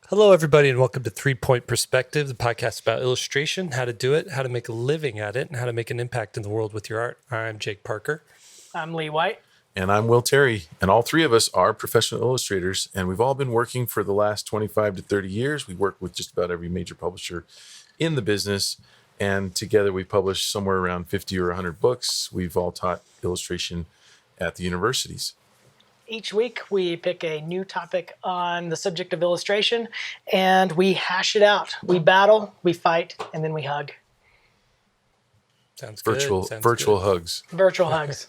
Hello, everybody, and welcome to 3 Point Perspective, the podcast about illustration, how to do it, how to make a living at it, and how to make an impact in the world with your art. I'm Jake Parker. I'm Lee White. And I'm Will Terry. And all three of us are professional illustrators. And we've all been working for the last 25 to 30 years. We work with just about every major publisher in the business. And together we publish somewhere around 50 or 100 books. We've all taught illustration at the universities. Each week we pick a new topic on the subject of illustration and we hash it out. We battle, we fight, and then we hug. Sounds virtual good. Virtual hugs. Virtual hugs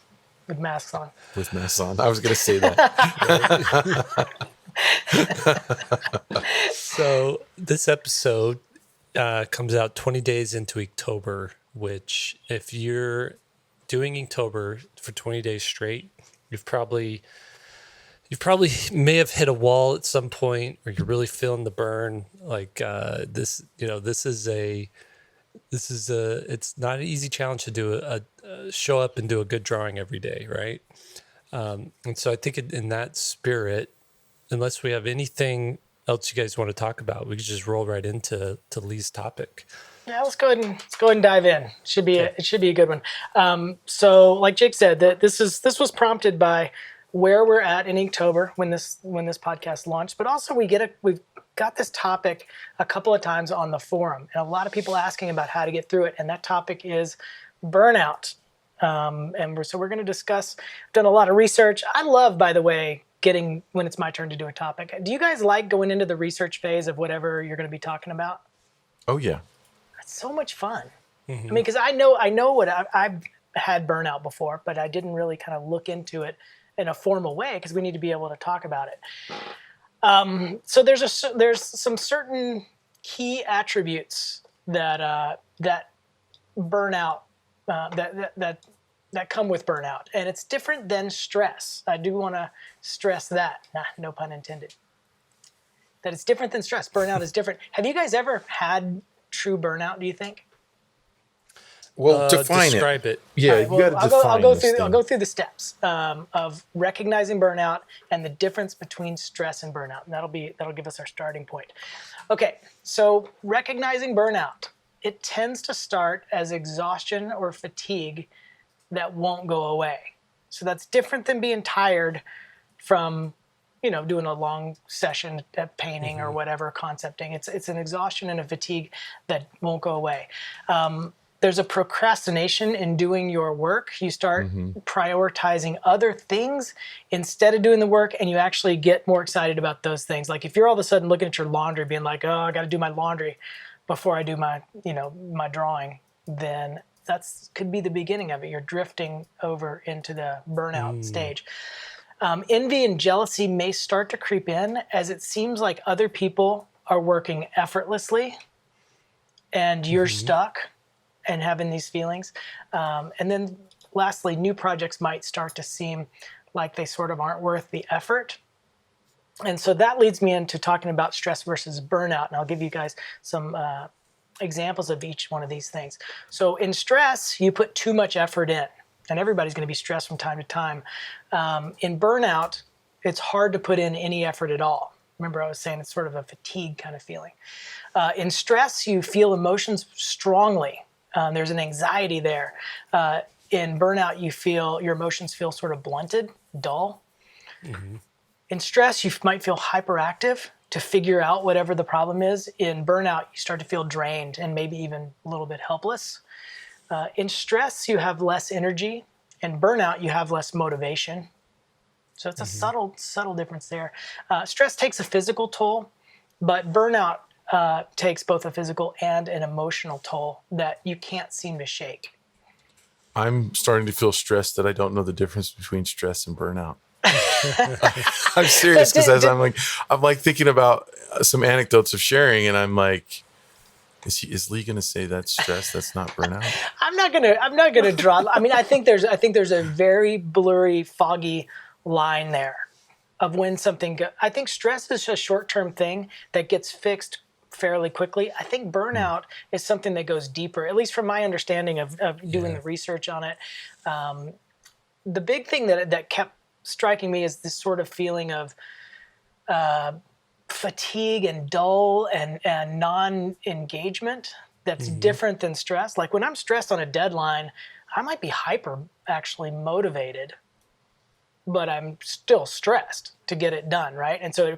with masks on. With masks on. I was going to say that. So this episode comes out 20 days into Inktober, which if you're doing Inktober for 20 days straight, you've probably may have hit a wall at some point, or you're really feeling the burn. Like it's not an easy challenge to do a show up and do a good drawing every day, right? And so I think in that spirit, unless we have anything else you guys want to talk about, we could just roll right into Lee's topic. Yeah, let's go ahead and dive in. It should be a good one. So, like Jake said, this was prompted by where we're at in Inktober when this podcast launched, but also we've got this topic a couple of times on the forum, and a lot of people asking about how to get through it, and that topic is burnout. And we're going to discuss. I've done a lot of research. I love, by the way, getting when it's my turn to do a topic. Do you guys like going into the research phase of whatever you're going to be talking about? Oh yeah, it's so much fun. Mm-hmm. I mean, because I know what I've had burnout before, but I didn't really kind of look into it in a formal way because we need to be able to talk about it. So there's some certain key attributes that burnout that come with burnout, and it's different than stress. I do want to stress that, no pun intended, that it's different than stress. Burnout is different. Have you guys ever had true burnout, do you think? Well, describe it. Yeah, right, you got to define I'll go through the steps of recognizing burnout and the difference between stress and burnout. And that'll give us our starting point. Okay, so recognizing burnout. It tends to start as exhaustion or fatigue that won't go away. So that's different than being tired from, doing a long session at painting or whatever, concepting. It's an exhaustion and a fatigue that won't go away. There's a procrastination in doing your work. You start prioritizing other things instead of doing the work, and you actually get more excited about those things. Like if you're all of a sudden looking at your laundry being like, oh, I got to do my laundry before I do my drawing, then could be the beginning of it. You're drifting over into the burnout stage. Envy and jealousy may start to creep in as it seems like other people are working effortlessly and you're stuck and having these feelings. And then lastly, new projects might start to seem like they sort of aren't worth the effort. And so that leads me into talking about stress versus burnout. And I'll give you guys some examples of each one of these things. So in stress, you put too much effort in, and everybody's going to be stressed from time to time. In burnout, it's hard to put in any effort at all. Remember, I was saying it's sort of a fatigue kind of feeling. In stress, you feel emotions strongly. There's an anxiety there. In burnout, your emotions feel sort of blunted, dull. Mm-hmm. In stress, you might feel hyperactive to figure out whatever the problem is. In burnout, you start to feel drained and maybe even a little bit helpless. In stress, you have less energy. In burnout, you have less motivation. So it's a subtle difference there. Stress takes a physical toll, but burnout takes both a physical and an emotional toll that you can't seem to shake. I'm starting to feel stressed that I don't know the difference between stress and burnout. I'm serious, because I'm like thinking about some anecdotes of sharing, and I'm like, is Lee going to say that's stress? That's not burnout. I'm not gonna draw. I mean, I think there's a very blurry, foggy line there of when something. I think stress is a short-term thing that gets fixed fairly quickly. I think burnout is something that goes deeper, at least from my understanding of doing the research on it. The big thing that kept striking me is this sort of feeling of fatigue and dull and non-engagement that's different than stress. Like when I'm stressed on a deadline, I might be hyper actually motivated, but I'm still stressed to get it done, right? And so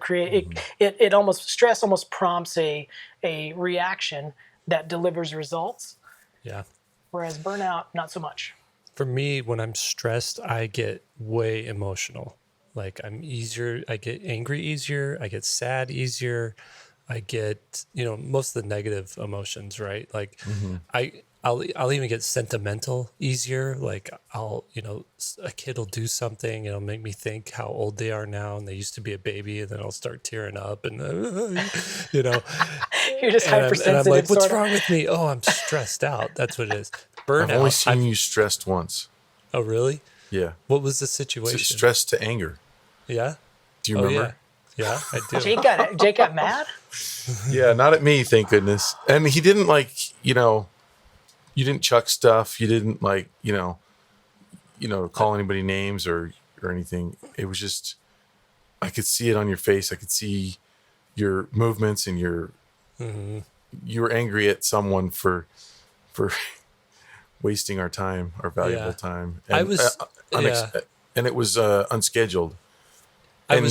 it almost stress almost prompts a reaction that delivers results. Yeah. Whereas burnout, not so much. For me, when I'm stressed, I get way emotional. Like I get angry easier, I get sad easier, I get, most of the negative emotions, right? Like I'll even get sentimental easier. Like a kid will do something, it'll make me think how old they are now and they used to be a baby, and then I'll start tearing up and You're just hypersensitive. and I'm like, what's wrong with me? Oh, I'm stressed out. That's what it is. Burnout. I've only seen you stressed once. Oh, really? Yeah. What was the situation? Stress to anger. Yeah. Do you remember? Yeah, I do. Jake got mad? Yeah, not at me, thank goodness. And he didn't you didn't chuck stuff. You didn't call anybody names or anything. It was just, I could see it on your face. I could see your movements and you were angry at someone for wasting our time, our valuable time. And, and it was unscheduled. I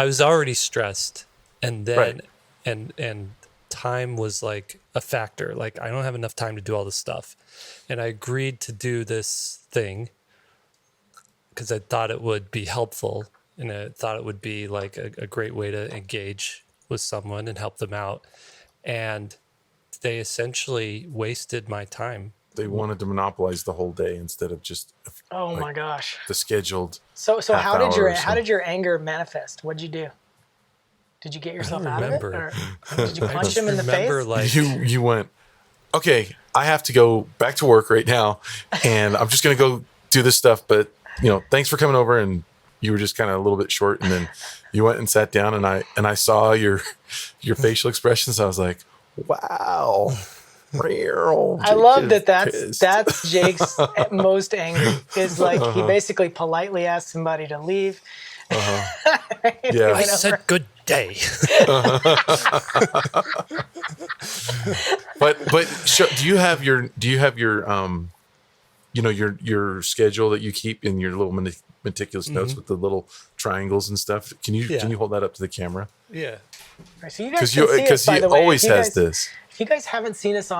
was already stressed, and then Right. and time was like a factor. Like I don't have enough time to do all this stuff, and I agreed to do this thing because I thought it would be helpful, and I thought it would be like a great way to engage with someone and help them out. And they essentially wasted my time. They wanted to monopolize the whole day instead of just My gosh. the scheduled. So half how did hour or so. how did your anger manifest? What'd you do? Did you get yourself out of it? Or did you punch him in the face? Like You went, okay, I have to go back to work right now, and I'm just going to go do this stuff. But thanks for coming over. And you were just kind of a little bit short, and then you went and sat down, and I saw your facial expressions. I was like, wow. I love that. That's Jake's most angry. Is like he basically politely asked somebody to leave. Yeah, I said good day. but do you have your your schedule that you keep in your little meticulous notes with the little triangles and stuff? Can you hold that up to the camera? Yeah. Right, so you guys can see us, by he the way. always has this. If you guys haven't seen us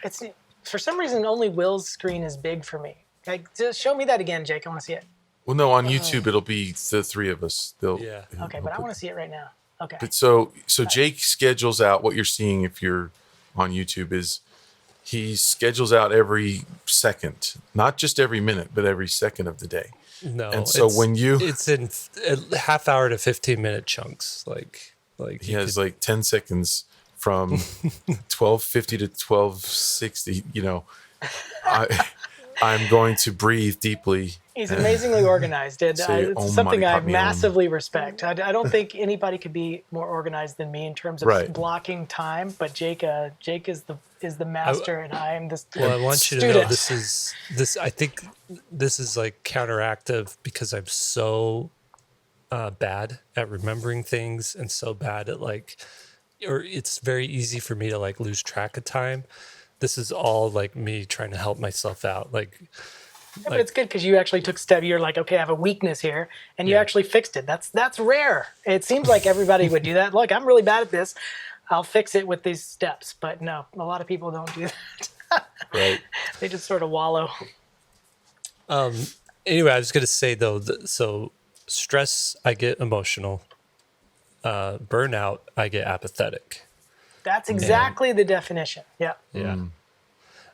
it's for some reason only Will's screen is big for me. Like, just show me that again, Jake. I want to see it. Well, no, on YouTube it'll be the three of us. Okay, but I want to see it right now. Okay. But so Jake schedules out what you're seeing if you're on YouTube is he schedules out every second, not just every minute, but every second of the day. No. And so it's in a half hour to 15-minute chunks. Like he has like 10 seconds from 12:50 to 12:60. I'm going to breathe deeply. He's amazingly organized, and it's something I massively respect. I don't think anybody could be more organized than me in terms of blocking time. But Jake is the master, and I am the Well, I want you to know this. I think this is like counteractive because I'm so bad at remembering things and so bad at or it's very easy for me to lose track of time. This is all me trying to help myself out. But it's good because you actually took a step. You're like, okay, I have a weakness here, and you actually fixed it. That's rare. It seems like everybody would do that. Look, I'm really bad at this. I'll fix it with these steps. But no, a lot of people don't do that. Right. They just sort of wallow. Anyway, I was going to say though, so stress, I get emotional. Burnout, I get apathetic. That's exactly the definition. Yeah. Yeah.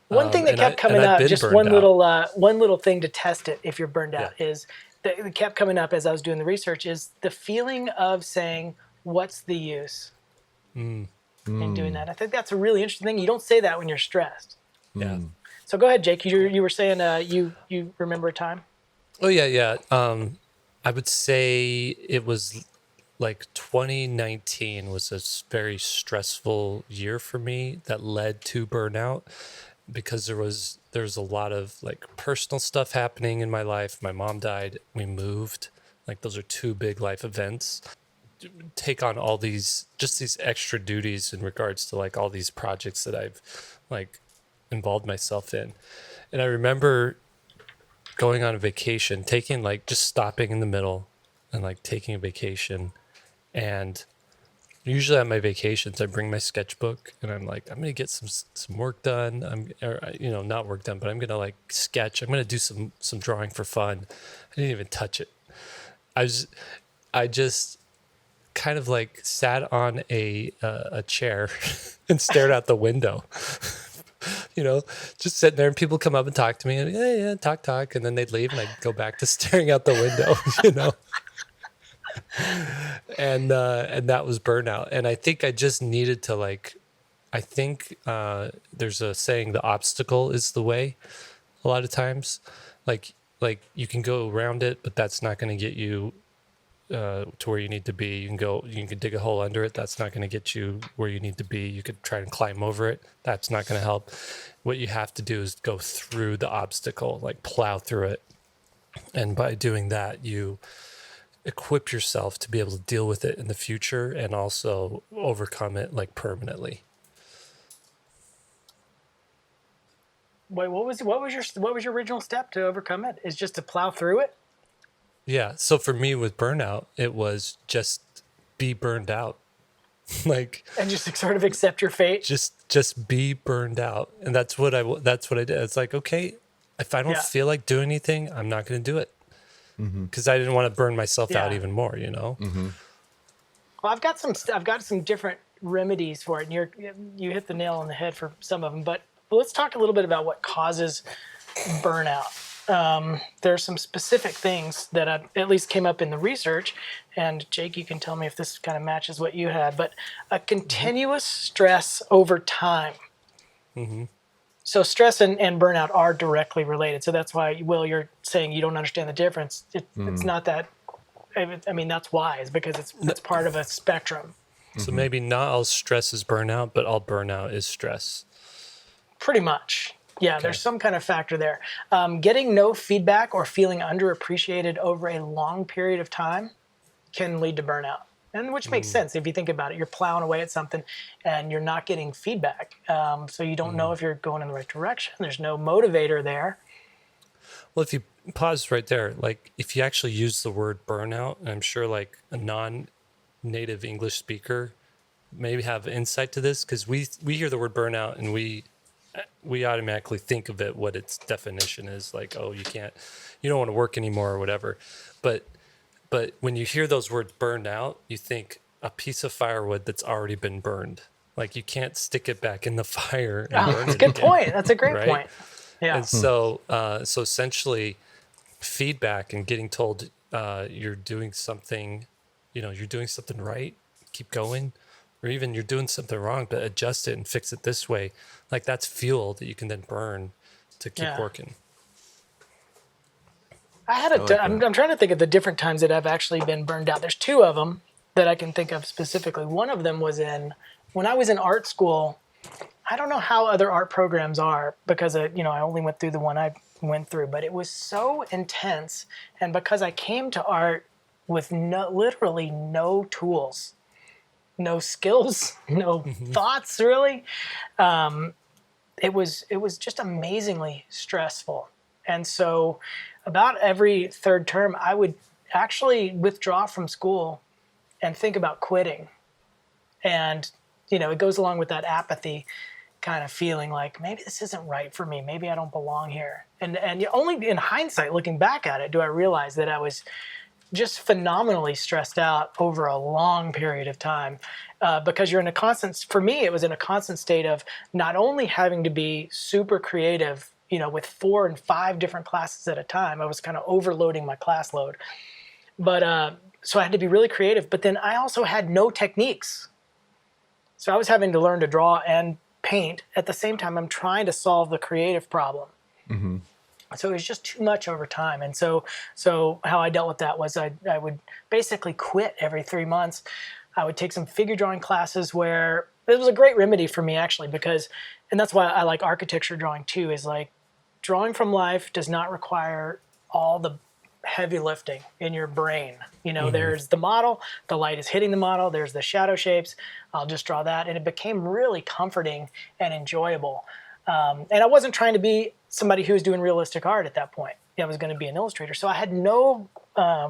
One thing that kept coming up, just one little thing to test it if you're burned out, is that it kept coming up as I was doing the research, is the feeling of saying, what's the use in doing that? I think that's a really interesting thing. You don't say that when you're stressed. Yeah. So go ahead, Jake. You were saying you remember a time? Oh, yeah. I would say it was 2019 was a very stressful year for me that led to burnout because there's a lot of personal stuff happening in my life. My mom died. We moved. Those are two big life events. take on all these extra duties in regards to like all these projects that I've like involved myself in. And I remember going on a vacation, taking like just stopping in the middle and like taking a vacation. And usually on my vacations, I bring my sketchbook and I'm like, I'm going to get some work done. Not work done, but I'm going to like sketch. I'm going to do some drawing for fun. I didn't even touch it. I just kind of like sat on a chair and stared out the window. Just sitting there, and people come up and talk to me, and yeah, talk, and then they'd leave, and I'd go back to staring out the window, and that was burnout. And I think I just needed to there's a saying, the obstacle is the way. A lot of times, like you can go around it, but that's not going to get you to where you need to be. You can dig a hole under it. That's not going to get you where you need to be. You could try and climb over it. That's not going to help. What you have to do is go through the obstacle, like plow through it. And by doing that, you equip yourself to be able to deal with it in the future and also overcome it like permanently. Wait, what was your original step to overcome it? Is just to plow through it? Yeah. So for me with burnout, it was just be burned out. And just sort of accept your fate. Just be burned out. And that's what I did. It's like, okay, if I don't feel like doing anything, I'm not going to do it. Because I didn't want to burn myself out even more, Well, I've got some different remedies for it, and you hit the nail on the head for some of them. But let's talk a little bit about what causes burnout. There's some specific things that at least came up in the research, and Jake, you can tell me if this kind of matches what you had, but a continuous stress over time. So stress and burnout are directly related. So that's why, Will, you're saying you don't understand the difference. It's not that, I mean, that's why, is because it's part of a spectrum. So maybe not all stress is burnout, but all burnout is stress. Pretty much. Yeah, okay. There's some kind of factor there. Getting no feedback or feeling underappreciated over a long period of time can lead to burnout, and which makes sense if you think about it. You're plowing away at something and you're not getting feedback. So you don't know if you're going in the right direction. There's no motivator there. Well, if you pause right there, like if you actually use the word burnout, and I'm sure like a non-native English speaker maybe have insight to this, because we hear the word burnout and we automatically think of it, what its definition is, like, oh, you don't want to work anymore or whatever. But when you hear those words burned out, you think a piece of firewood that's already been burned. Like you can't stick it back in the fire and burn it. That's a good point. That's a great point. Yeah. And so essentially feedback and getting told you're doing something, you're doing something right, keep going, or even you're doing something wrong, but adjust it and fix it this way. Like that's fuel that you can then burn to keep working. I'm trying to think of the different times that I've actually been burned out. There's two of them that I can think of specifically. One of them was when I was in art school. I don't know how other art programs are, because I only went through the one I went through, but it was so intense. And because I came to art with literally no tools, no skills, no thoughts really, it was just amazingly stressful. And so about every third term, I would actually withdraw from school and think about quitting. And, it goes along with that apathy kind of feeling, like maybe this isn't right for me. Maybe I don't belong here. And only in hindsight, looking back at it, do I realize that I was just phenomenally stressed out over a long period of time, because you're in a constant, for me, it was in a constant state of not only having to be super creative, with 4 and 5 different classes at a time. I was kind of overloading my class load. But so I had to be really creative, but then I also had no techniques. So I was having to learn to draw and paint at the same time I'm trying to solve the creative problem. So it was just too much over time. And so how I dealt with that was I would basically quit every 3 months. I would take some figure drawing classes, where it was a great remedy for me, actually, because, and that's why I like architecture drawing too, is like drawing from life does not require all the heavy lifting in your brain. There's the model, the light is hitting the model, there's the shadow shapes. I'll just draw that. And it became really comforting and enjoyable. And I wasn't trying to be somebody who was doing realistic art at that point. I was going to be an illustrator. So I had no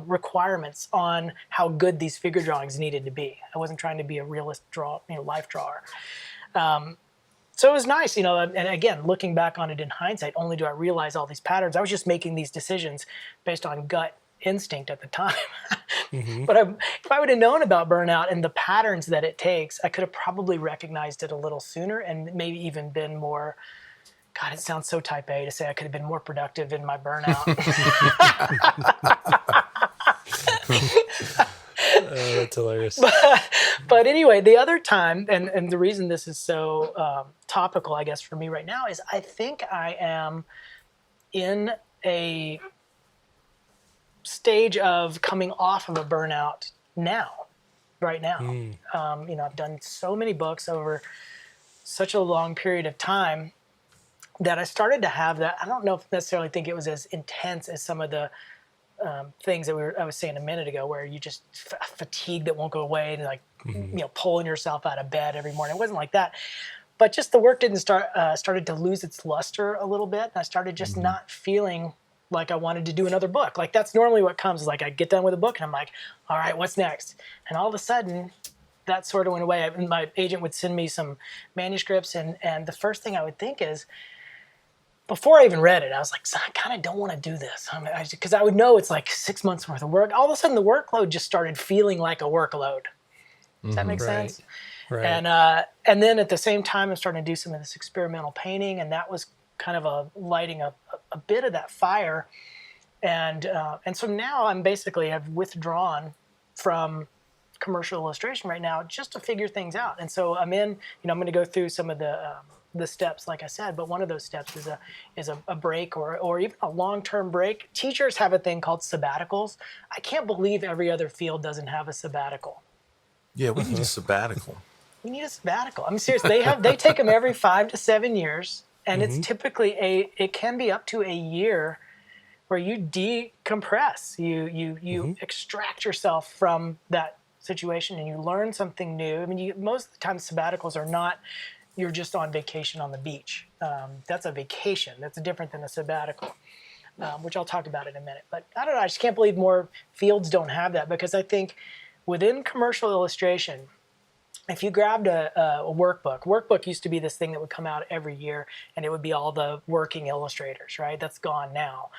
requirements on how good these figure drawings needed to be. I wasn't trying to be a realist life drawer. So it was nice, and again, looking back on it in hindsight, only do I realize all these patterns. I was just making these decisions based on gut instinct at the time. But if I would have known about burnout and the patterns that it takes, I could have probably recognized it a little sooner and maybe even been more, God, it sounds so type A to say I could have been more productive in my burnout. That's hilarious. But anyway, the other time, and the reason this is so topical, I guess, for me right now is I think I am in a stage of coming off of a burnout right now. I've done so many books over such a long period of time that I started to have that. I don't know if necessarily think it was as intense as some of the things that I was saying a minute ago, where you just fatigue that won't go away and like pulling yourself out of bed every morning. It wasn't like that, but just the work didn't started to lose its luster a little bit, and I started just not feeling like I wanted to do another book. Like that's normally what comes, is like I get done with a book and I'm like, all right, what's next? And all of a sudden, that sort of went away. My agent would send me some manuscripts, and the first thing I would think is, before I even read it, I was like, I kind of don't want to do this. Because I would know it's like 6 months worth of work. All of a sudden, the workload just started feeling like a workload. Does that make sense? Right. And then at the same time, I'm starting to do some of this experimental painting, and that was kind of lighting a bit of that fire. And so now I've withdrawn from commercial illustration right now just to figure things out. And so I'm going to go through some of the steps, like I said, but one of those steps is a break or even a long-term break. Teachers have a thing called sabbaticals. I can't believe every other field doesn't have a sabbatical. Yeah, we need a sabbatical. We need a sabbatical. I'm serious. They take them every 5 to 7 years, and it's typically it can be up to a year where you decompress. You extract yourself from that situation and you learn something new. I mean, most of the time sabbaticals are not, you're just on vacation on the beach. That's a vacation. That's different than a sabbatical, which I'll talk about in a minute. But I don't know. I just can't believe more fields don't have that, because I think within commercial illustration, if you grabbed a workbook used to be this thing that would come out every year, and it would be all the working illustrators, right? That's gone now.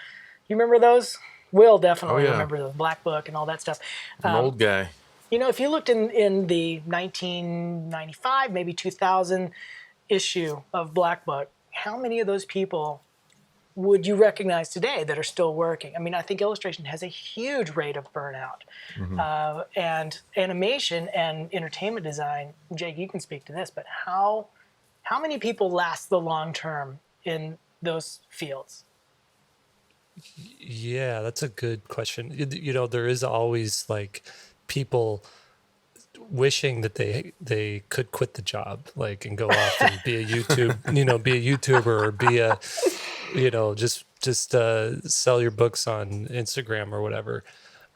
You remember those? Will definitely remember the Black Book and all that stuff. I'm an old guy. If you looked in the 1995, maybe 2000 issue of Black Book, how many of those people would you recognize today that are still working? I mean, I think illustration has a huge rate of burnout. And animation and entertainment design, Jake, you can speak to this, but how many people last the long term in those fields? Yeah, that's a good question. There is always like people wishing that they could quit the job, like, and go off and be a YouTuber or be a, just sell your books on Instagram or whatever.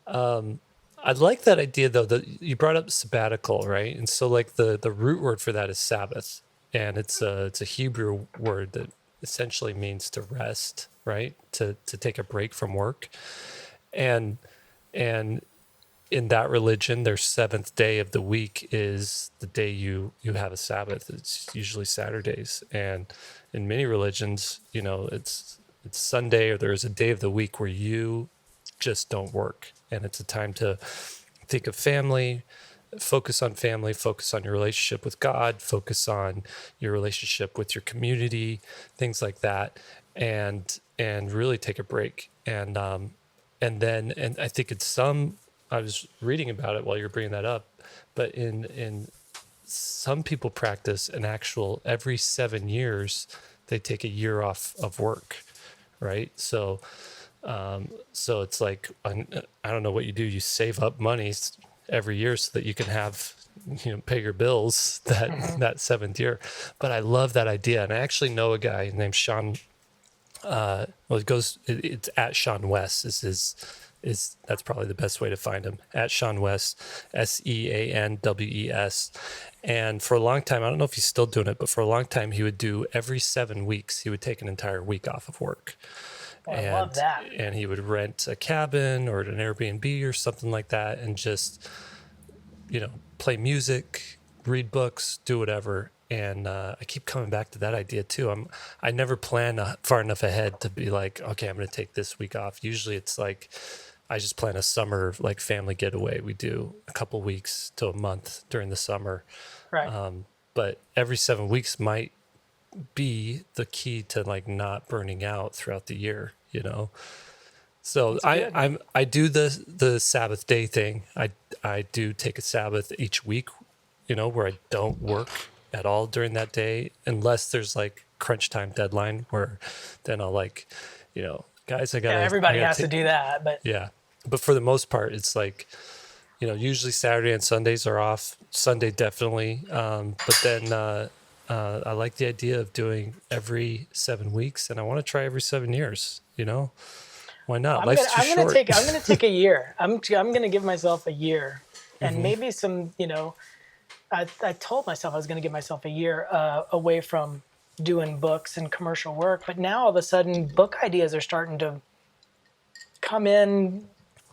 I like that idea though, that you brought up sabbatical, right? And so like the root word for that is Sabbath, and it's a Hebrew word that essentially means to rest, right? To take a break from work. And in that religion, their seventh day of the week is the day you have a Sabbath. It's usually Saturdays. And in many religions, it's Sunday, or there's a day of the week where you just don't work. And it's a time to think of family, focus on your relationship with God, focus on your relationship with your community, things like that. And really take a break. And I think it's I was reading about it while you were bringing that up, but in some people practice an actual every 7 years, they take a year off of work, right? So it's like, I don't know what you do. You save up money every year so that you can have, pay your bills that seventh year. But I love that idea. And I actually know a guy named Sean, it's at Sean West is his that's probably the best way to find him, at Sean West, SEANWES. And for a long time, I don't know if he's still doing it, but for a long time, he would do every 7 weeks, he would take an entire week off of work. Oh, I love that. And he would rent a cabin or an Airbnb or something like that and just, play music, read books, do whatever. And I keep coming back to that idea too. I never plan far enough ahead to be like, okay, I'm going to take this week off. Usually it's like I just plan a summer like family getaway. We do a couple weeks to a month during the summer. Right. But every 7 weeks might be the key to like not burning out throughout the year, So I do the Sabbath day thing. I do take a Sabbath each week, where I don't work at all during that day, unless there's like crunch time deadline where then I'll like, guys, everybody has to do that, but yeah. But for the most part, it's like, usually Saturday and Sundays are off. Sunday definitely. But then I like the idea of doing every 7 weeks, and I want to try every 7 years. Why not? Life's too short. I'm gonna take a year. I'm gonna give myself a year, and maybe some. I told myself I was gonna give myself a year away from doing books and commercial work, but now all of a sudden, book ideas are starting to come in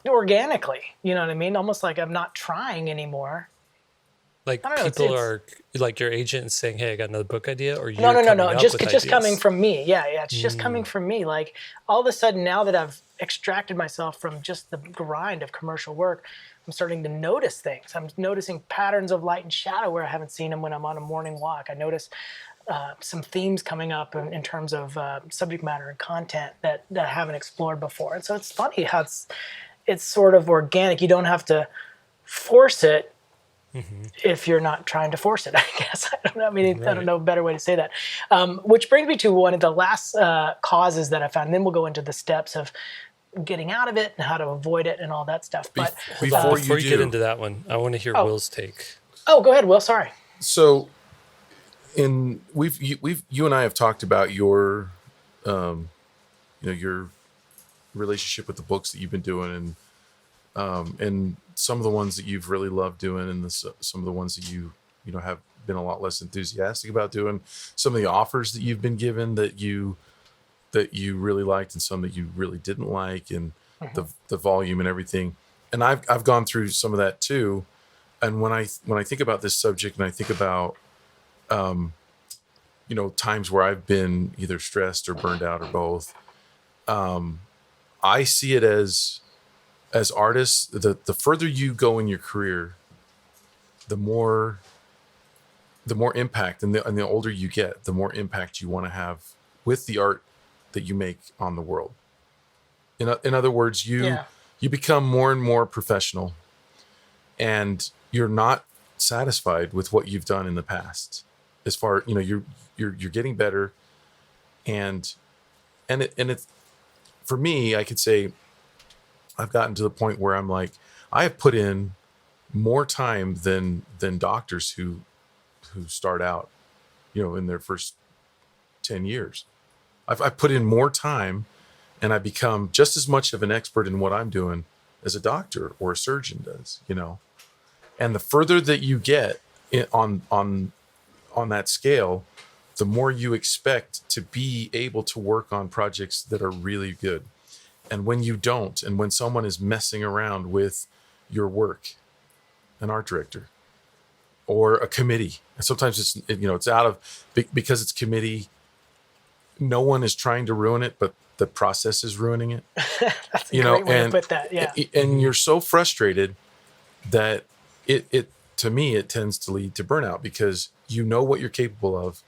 organically. You know what I mean? Almost like I'm not trying anymore. Like people are like your agent is saying, "Hey, I got another book idea," or you're no. Just coming from me. Yeah. It's just coming from me. Like all of a sudden, now that I've extracted myself from just the grind of commercial work, I'm starting to notice things. I'm noticing patterns of light and shadow where I haven't seen them when I'm on a morning walk. I notice some themes coming up in terms of subject matter and content that I haven't explored before. And so it's funny how it's sort of organic. You don't have to force it. If you're not trying to force it, I guess. I don't know a better way to say that. Which brings me to one of the last causes that I found. Then we'll go into the steps of getting out of it and how to avoid it and all that stuff. But before you get into that one, I want to hear Will's take. Oh, go ahead, Will. Sorry. So, you and I have talked about your, your relationship with the books that you've been doing, and some of the ones that you've really loved doing, and some of the ones that you have been a lot less enthusiastic about doing. Some of the offers that you've been given that you really liked, and some that you really didn't like, and the volume and everything. And I've gone through some of that too. And when I think about this subject, and I think about times where I've been either stressed or burned out or both, I see it as artists, the further you go in your career, the more impact, and the older you get, the more impact you want to have with the art that you make on the world. In other words, you become more and more professional, and you're not satisfied with what you've done in the past. As far you're getting better, and it for me, I could say I've gotten to the point where I'm like, I have put in more time than doctors who start out, in their first 10 years. I've put in more time, and I become just as much of an expert in what I'm doing as a doctor or a surgeon does, And the further that you get on that scale, the more you expect to be able to work on projects that are really good. And when you don't, and when someone is messing around with your work, an art director or a committee, and sometimes it's out of, because it's committee, no one is trying to ruin it, but the process is ruining it. That's a great way to put that. Yeah. And you're so frustrated that it to me, it tends to lead to burnout, because you know what you're capable of.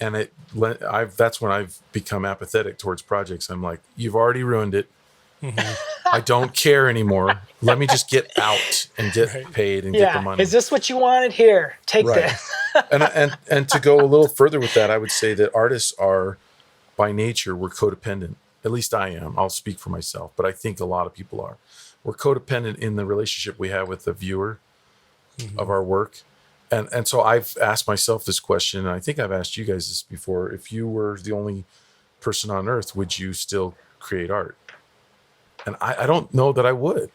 And that's when I've become apathetic towards projects. I'm like, you've already ruined it. I don't care anymore. Let me just get out and get paid and get the money. Is this what you wanted? Here, take this. and to go a little further with that, I would say that artists are, by nature, we're codependent. At least I am. I'll speak for myself, but I think a lot of people are. We're codependent in the relationship we have with the viewer of our work. And so I've asked myself this question, and I think I've asked you guys this before. If you were the only person on earth, would you still create art? And I don't know that I would,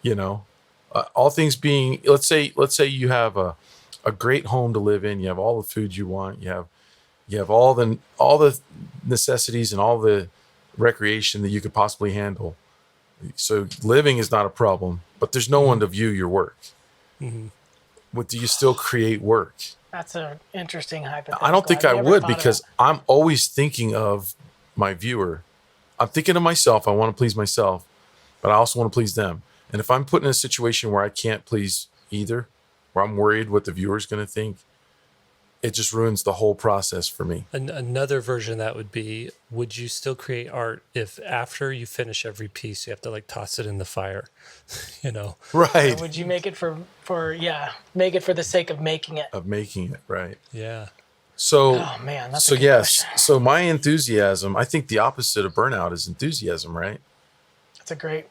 you know, all things being, let's say you have a great home to live in. You have all the food you want. You have all the necessities and all the recreation that you could possibly handle. So living is not a problem, but there's no one to view your work. What do you still create work? That's an interesting hypothetical. I don't think I I've never would, thought because about I'm always thinking of my viewer. I'm thinking of myself. I want to please myself, but I also want to please them. And if I'm put in a situation where I can't please either, where I'm worried what the viewer's going to think, it just ruins the whole process for me. Another version of that would be, would you still create art if after you finish every piece, you have to like toss it in the fire, you know? Right. Or would you make it make it for the sake of making it? Of making it, right. Yeah. So, Oh man, that's so a good yes. question. So my enthusiasm, I think the opposite of burnout is enthusiasm, right? That's a great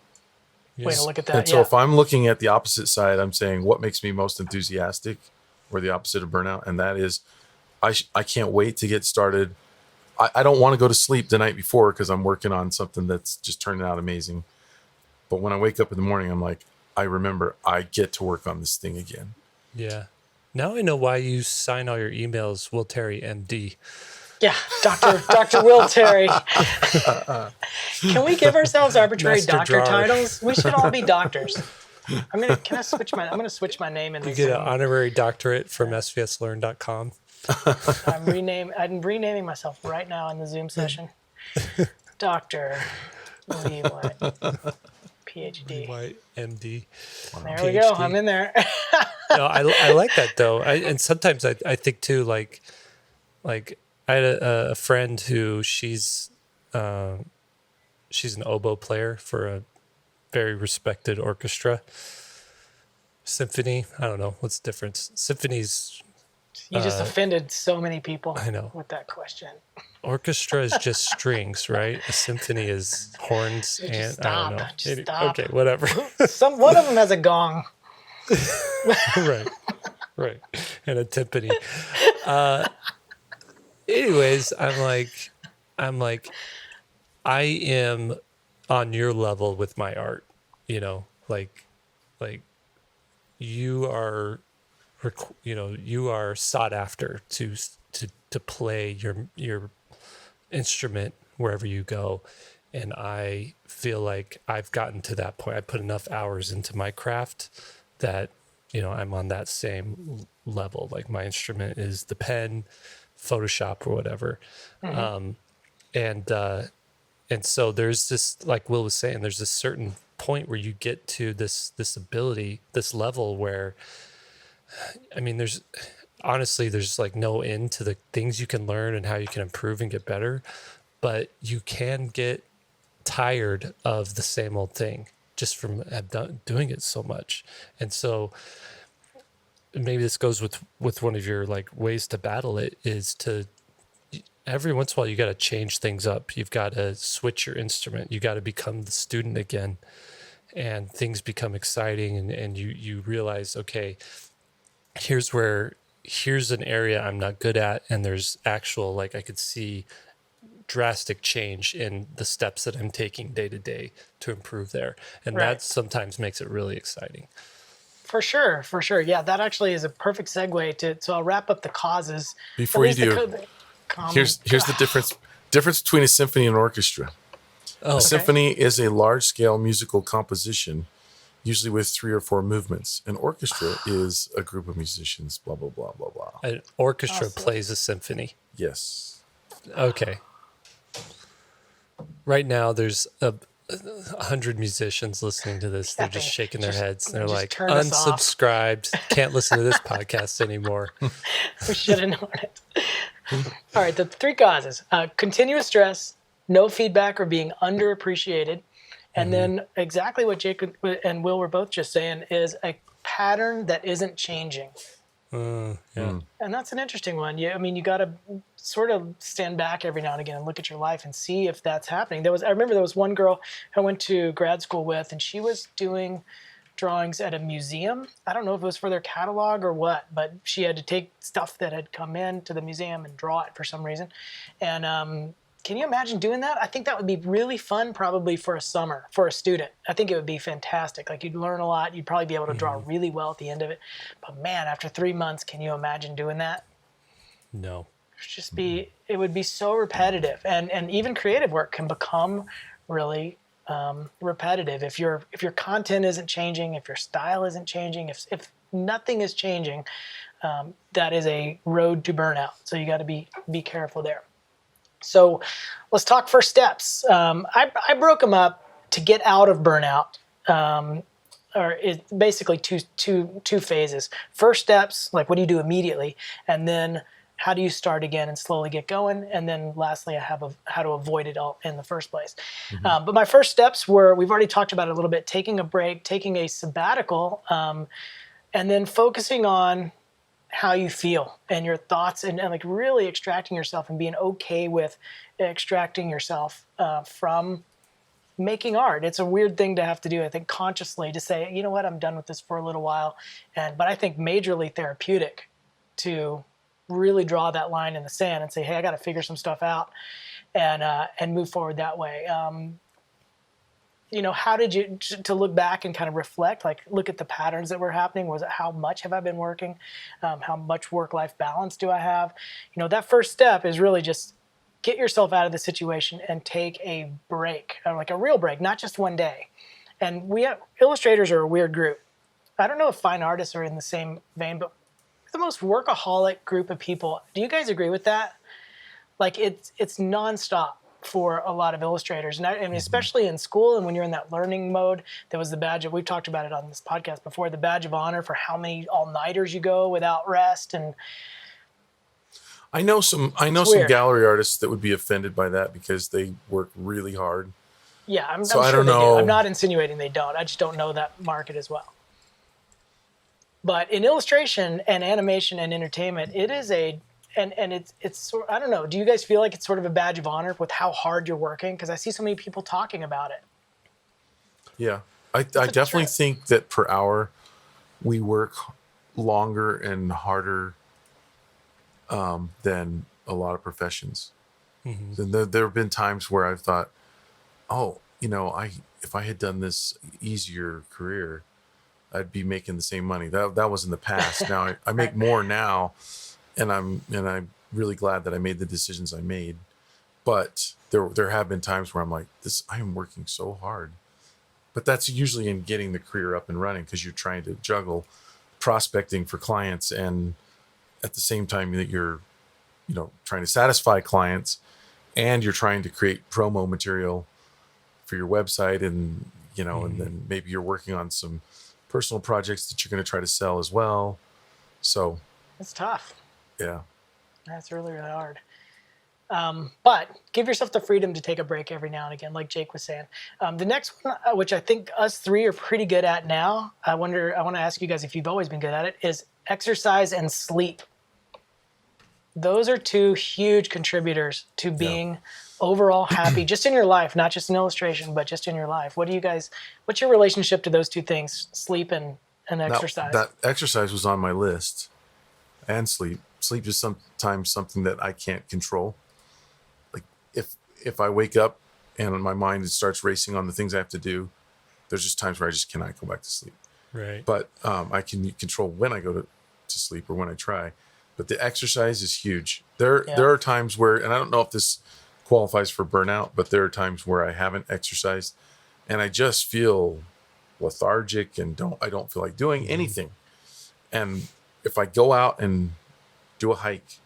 way to look at that. And so if I'm looking at the opposite side, I'm saying what makes me most enthusiastic, or the opposite of burnout. And that is, I can't wait to get started. I don't want to go to sleep the night before because I'm working on something that's just turning out amazing. But when I wake up in the morning, I'm like, I remember I get to work on this thing again. Yeah. Now I know why you sign all your emails, Will Terry, MD. Yeah, Dr. Will Terry. Can we give ourselves arbitrary Master doctor drawer. titles? We should all be doctors. I'm gonna switch my name in You this get an thing. honorary doctorate from SVSLearn.com. I'm renaming myself right now in the Zoom session. Dr. Lee White, PhD. White, MD. There we go. I'm in there. No, I like that though. And sometimes I think too, like I had a friend who she's an oboe player for a very respected orchestra. Symphony. I don't know what's the difference. Symphonies. You just offended so many people. I know. With that question. Orchestra is just strings, right? A symphony is horns Just and stop. I don't know. Just stop. Okay, whatever. One of them has a gong. right, and a timpani. Anyways, I'm like, I am on your level with my art. You know, like you are, you are sought after to play your instrument wherever you go. And I feel like I've gotten to that point. I put enough hours into my craft that, I'm on that same level. Like my instrument is the pen, Photoshop or whatever. And so there's this, like Will was saying, there's this certain point where you get to this ability, this level where, I mean, there's like no end to the things you can learn and how you can improve and get better, but you can get tired of the same old thing just from doing it so much. And so maybe this goes with one of your like ways to battle it is to, every once in a while you got to change things up. You've got to switch your instrument. You got to become the student again, and things become exciting, and you realize, okay, here's an area I'm not good at, and there's actual, like, I could see drastic change in the steps that I'm taking day to day to improve there. And Right. that sometimes makes it really exciting. For sure. Yeah, that actually is a perfect segue so I'll wrap up the causes. Before you do, here's Um, the difference between a symphony and an orchestra. Oh, A symphony is a large-scale musical composition, usually with 3 or 4 movements. An orchestra is a group of musicians, blah, blah, blah, blah, blah. an orchestra Awesome. plays a symphony. Yes. Okay. Right now, there's 100 musicians listening to this. They're just shaking their heads. They're just like, turn us off. unsubscribed. Can't listen to this podcast anymore. We should have known it. All right, the 3 causes. Continuous stress, no feedback or being underappreciated, and then exactly what Jake and Will were both just saying is a pattern that isn't changing. Yeah. And that's an interesting one. You got to sort of stand back every now and again and look at your life and see if that's happening. I remember there was one girl I went to grad school with, and she was doing drawings at a museum. I don't know if it was for their catalog or what, but she had to take stuff that had come in to the museum and draw it for some reason. And Can you imagine doing that? I think that would be really fun probably for a summer, for a student. I think it would be fantastic. Like you'd learn a lot. You'd probably be able to draw really well at the end of it. But man, after 3 months, can you imagine doing that? No. It would be so repetitive. And even creative work can become really repetitive. If your content isn't changing, if your style isn't changing, if nothing is changing, that is a road to burnout. So you got to be careful there. So let's talk first steps. I broke them up to get out of burnout, or it's basically two phases. First steps, like what do you do immediately? And then how do you start again and slowly get going? And then lastly, I have how to avoid it all in the first place. But my first steps were, we've already talked about it a little bit, taking a break, taking a sabbatical, and then focusing on how you feel and your thoughts and like really extracting yourself and being okay with extracting yourself from making art. It's a weird thing to have to do, I think, consciously, to say, you know what, I'm done with this for a little while. But I think majorly therapeutic to really draw that line in the sand and say, hey, I got to figure some stuff out and move forward that way. How did you, to look back and kind of reflect, like look at the patterns that were happening? Was it how much have I been working? How much work-life balance do I have? That first step is really just get yourself out of the situation and take a break, like a real break, not just one day. And illustrators are a weird group. I don't know if fine artists are in the same vein, but the most workaholic group of people. Do you guys agree with that? Like it's nonstop for a lot of illustrators. And I mean, especially in school and when you're in that learning mode, there was the badge of, we've talked about it on this podcast before, the badge of honor for how many all-nighters you go without rest. And I know some gallery artists that would be offended by that because they work really hard. Yeah, I'm so sure I don't they know. do. I'm not insinuating they don't. I just don't know that market as well. But in illustration and animation and entertainment, it is it's sort, I don't know. Do you guys feel like it's sort of a badge of honor with how hard you're working? Because I see so many people talking about it. Yeah, I definitely think that per hour we work longer and harder than a lot of professions. And there have been times where I've thought, oh, if I had done this easier career, I'd be making the same money. That was in the past. Now I make more now, and I'm really glad that I made the decisions I made. But there have been times where I'm like, I am working so hard. But that's usually in getting the career up and running because you're trying to juggle prospecting for clients and at the same time that you're, trying to satisfy clients and you're trying to create promo material for your website and, and then maybe you're working on some personal projects that you're going to try to sell as well. So it's tough. Yeah. That's really, really hard. But give yourself the freedom to take a break every now and again, like Jake was saying. The next one, which I think us three are pretty good at now, I want to ask you guys if you've always been good at it, is exercise and sleep. Those are two huge contributors to being overall happy, just in your life, not just in illustration, but just in your life. What's your relationship to those two things, sleep and exercise? That exercise was on my list, and sleep. Sleep is sometimes something that I can't control. Like if I wake up and my mind starts racing on the things I have to do, there's just times where I just cannot go back to sleep. Right. But I can control when I go to sleep or when I try. But the exercise is huge. There are times where, and I don't know if this qualifies for burnout, but there are times where I haven't exercised and I just feel lethargic and I don't feel like doing anything. And if I go out and do a hike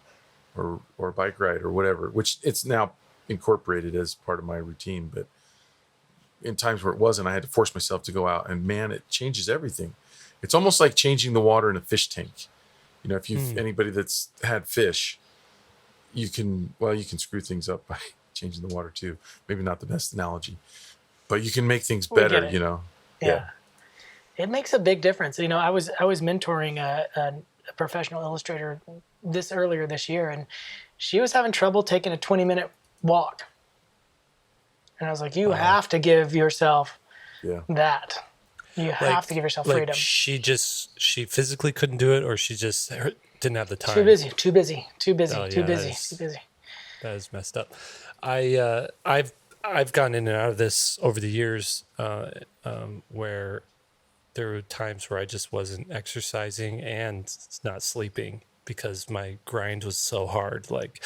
or a bike ride or whatever, which it's now incorporated as part of my routine, but in times where it wasn't, I had to force myself to go out, and man, it changes everything. It's almost like changing the water in a fish tank. If you've anybody that's had fish, you can screw things up by changing the water too. Maybe not the best analogy, but you can make things better, Yeah. It makes a big difference. I was mentoring a professional illustrator earlier this year, and she was having trouble taking a 20-minute walk. And I was like, you have to give yourself that. You have to give yourself freedom. She physically couldn't do it, or she just didn't have the time. Too busy. Oh, yeah, Too busy. That is messed up. I've gotten in and out of this over the years, where there were times where I just wasn't exercising and not sleeping because my grind was so hard. Like,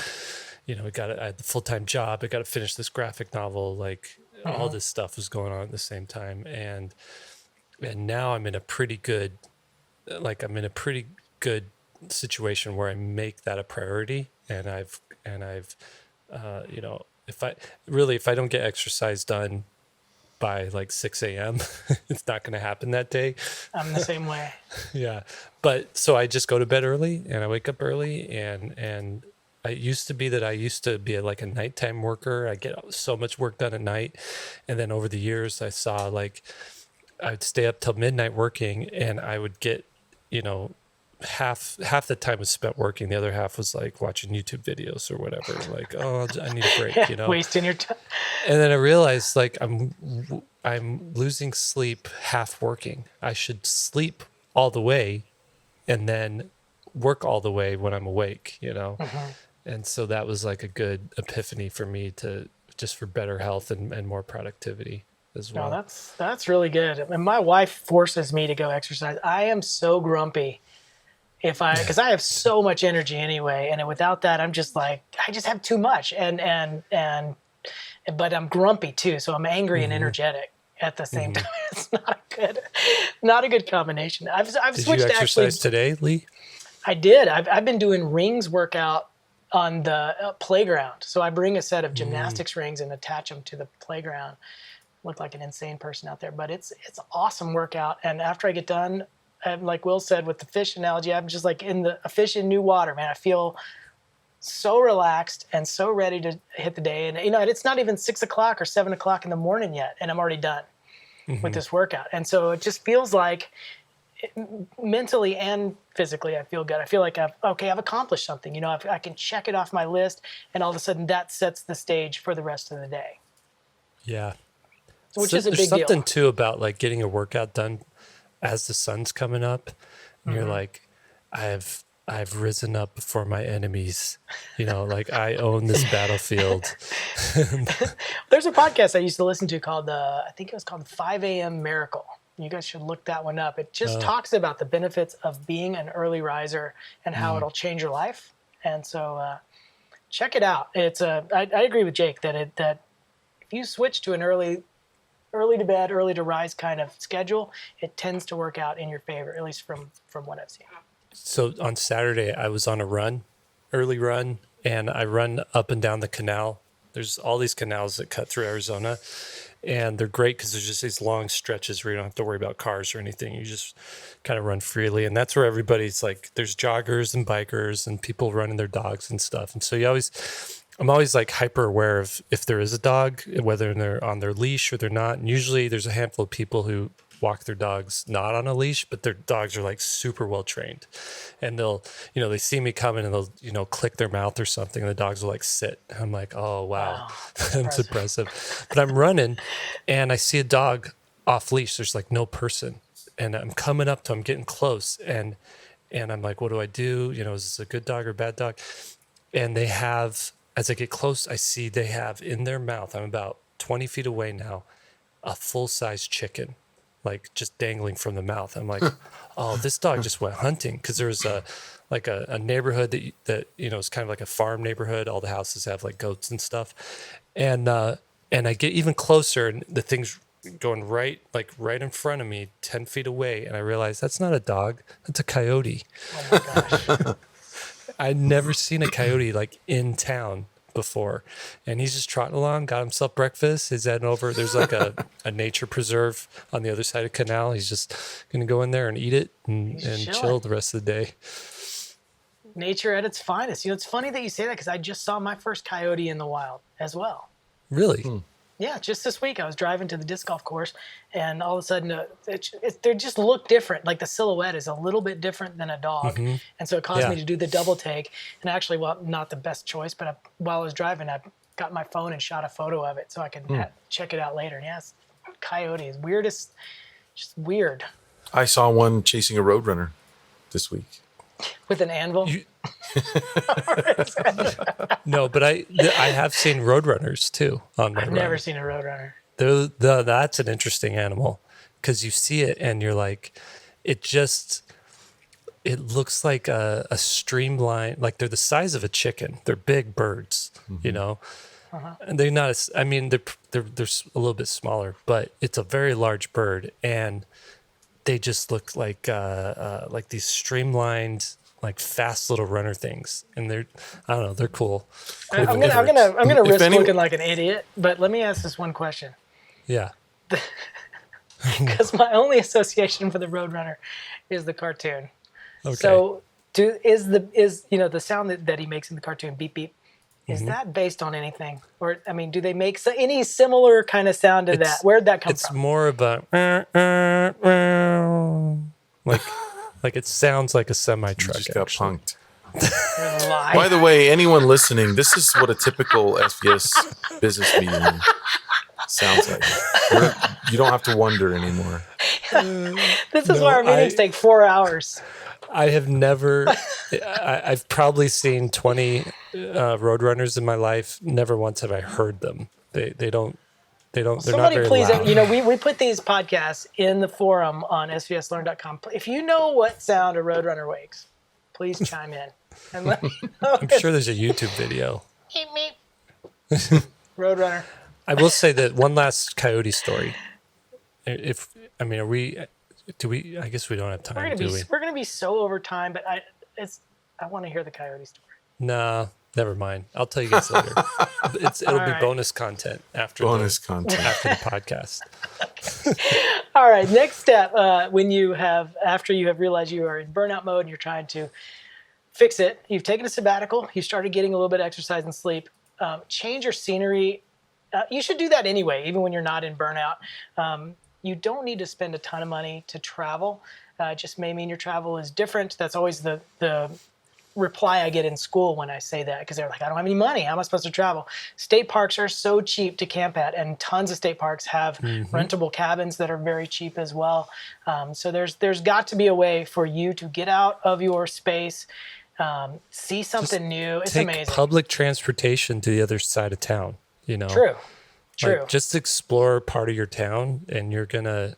I had the full-time job. I got to finish this graphic novel. Like, all this stuff was going on at the same time, and now I'm in a pretty good, situation where I make that a priority, and I've if I don't get exercise done by like 6 a.m., it's not going to happen that day. I'm the same way. Yeah. But so I just go to bed early and I wake up early, and I used to be like a nighttime worker. I get so much work done at night. And then over the years I saw like I'd stay up till midnight working, and I would get, half the time was spent working. The other half was like watching YouTube videos or whatever. Like, oh, I need a break, Wasting your time. And then I realized like I'm losing sleep half working. I should sleep all the way and then work all the way when I'm awake, And so that was like a good epiphany for me just for better health and more productivity as well. No, that's really good. And my wife forces me to go exercise. I am so grumpy because I have so much energy anyway, and without that, I'm just like, I just have too much, but I'm grumpy too, so I'm angry and energetic at the same time. It's not a good combination. I've Did switched you to exercise today, Lee? I did. I've been doing rings workout on the playground. So I bring a set of gymnastics rings and attach them to the playground. Look like an insane person out there, but it's awesome workout. And after I get done, like Will said with the fish analogy, I'm just like a fish in new water, man. I feel so relaxed and so ready to hit the day. And it's not even 6 o'clock or 7 o'clock in the morning yet, and I'm already done with this workout. And so it just feels like mentally and physically, I feel good. I feel like I've accomplished something. I can check it off my list, and all of a sudden that sets the stage for the rest of the day. Yeah. Which is a big deal. There's something too about like getting a workout done as the sun's coming up, and you're like, I've risen up before my enemies, like I own this battlefield. There's a podcast I used to listen to called I think it was called 5 a.m. Miracle. You guys should look that one up. It just talks about the benefits of being an early riser and how it'll change your life. And so check it out. I agree with Jake that if you switch to an early to bed, early to rise kind of schedule, it tends to work out in your favor, at least from what I've seen. So on Saturday, I was on a early run, and I run up and down the canal. There's all these canals that cut through Arizona, and they're great because there's just these long stretches where you don't have to worry about cars or anything. You just kind of run freely, and that's where everybody's like, there's joggers and bikers and people running their dogs and stuff. And so I'm always like hyper aware of if there is a dog, whether they're on their leash or they're not. And usually there's a handful of people who walk their dogs not on a leash, but their dogs are like super well trained, and they'll, they see me coming and they'll, click their mouth or something, and the dogs will like sit. I'm like, oh wow, that's impressive. But I'm running and I see a dog off leash. There's like no person, and I'm coming up to him, getting close, and I'm like, what do I do? Is this a good dog or a bad dog? And as I get close, I see they have in their mouth, I'm about 20 feet away now, a full-size chicken, like just dangling from the mouth. I'm like, oh, this dog just went hunting, because there was a neighborhood that is kind of like a farm neighborhood. All the houses have like goats and stuff. And I get even closer, and the thing's going right in front of me, 10 feet away. And I realize that's not a dog, that's a coyote. Oh my gosh. I'd never seen a coyote like in town before, and he's just trotting along, got himself breakfast. He's heading over. There's like a nature preserve on the other side of the canal. He's just gonna go in there and eat it and chill the rest of the day. Nature at its finest. It's funny that you say that, because I just saw my first coyote in the wild as well. Really? Yeah, just this week I was driving to the disc golf course, and all of a sudden they just look different. Like the silhouette is a little bit different than a dog, and so it caused me to do the double take. And actually, not the best choice, but while I was driving, I got my phone and shot a photo of it so I can check it out later. And yes, coyote is weirdest, just weird. I saw one chasing a roadrunner this week. With an anvil? No, but I have seen roadrunners too on my I've run. never seen a roadrunner. That's an interesting animal because you see it and you're like, it looks like a streamline, like they're the size of a chicken. They're big birds, you know, and they're not as, I mean, they're a little bit smaller, but it's a very large bird, and they just look like these streamlined, like fast little runner things, and I don't know, they're cool. I'm gonna risk any- looking like an idiot, but let me ask this one question. Yeah. Because my only association for the Roadrunner is the cartoon. Okay. So, is the sound that he makes in the cartoon, beep beep, is that based on anything, or I mean, do they make any similar kind of sound to that? Where'd that come it's from? more about like it sounds like a semi You truck. just got punked. Lie. By the way, anyone listening, this is what a typical SVS business meeting sounds like. You don't have to wonder anymore. This is why our meetings take 4 hours. I have never. I've probably seen 20 roadrunners in my life. Never once have I heard them. They don't. They're Somebody not very please, loud. we put these podcasts in the forum on SVSLearn.com. If you know what sound a Roadrunner makes, please chime in and let me know. I'm sure there's a YouTube video. Meep, meep. Roadrunner. I will say that one last Coyote story. Are we? Do we? I guess we don't have time, do we? We're gonna be so over time, but I want to hear the Coyote story. Nah, never mind. I'll tell you guys later. It'll be right. bonus content after Content. after the podcast. All right, next step, after you have realized you are in burnout mode and you're trying to fix it, you've taken a sabbatical, you started getting a little bit of exercise and sleep, change your scenery. You should do that anyway, even when you're not in burnout. You don't need to spend a ton of money to travel. It just may mean your travel is different. That's always the reply I get in school when I say that, because they're like, I don't have any money. How am I supposed to travel? State parks are so cheap to camp at, and tons of state parks have rentable cabins that are very cheap as well. So there's got to be a way for you to get out of your space, see something new. It's Take amazing. public transportation to the other side of town. True. Like, just explore part of your town, and you're gonna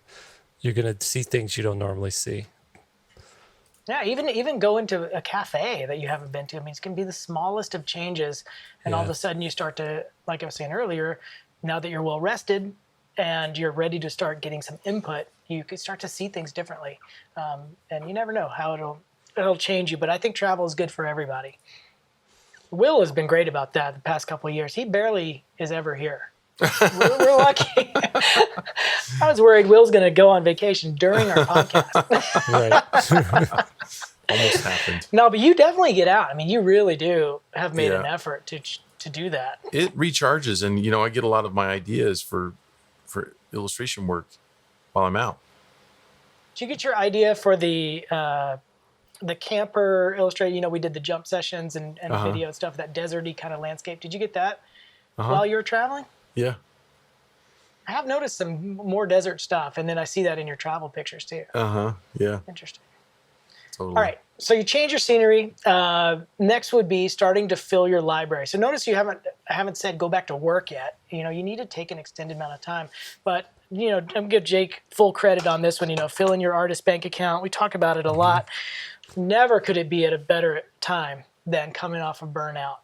see things you don't normally see. Yeah, even go into a cafe that you haven't been to. I mean, it's going to be the smallest of changes. And all of a sudden you start to, like I was saying earlier, now that you're well rested and you're ready to start getting some input, you can start to see things differently. And you never know how it'll change you. But I think travel is good for everybody. Will has been great about that the past couple of years. He barely is ever here. We're lucky. I was worried Will's going to go on vacation during our podcast. Right. Almost happened. No, but you definitely get out. I mean, you really do have made an effort to do that. It recharges, and I get a lot of my ideas for illustration work while I'm out. Did you get your idea for the camper illustrator? We did the jump sessions and video and stuff, that deserty kind of landscape. Did you get that while you were traveling? Yeah. I have noticed some more desert stuff, and then I see that in your travel pictures too. Yeah. Interesting. Totally. All right, so you change your scenery. Next would be starting to fill your library. So notice I haven't said go back to work yet. You need to take an extended amount of time. But I'm gonna give Jake full credit on this one. Fill in your artist bank account. We talk about it a lot. Never could it be at a better time than coming off of burnout,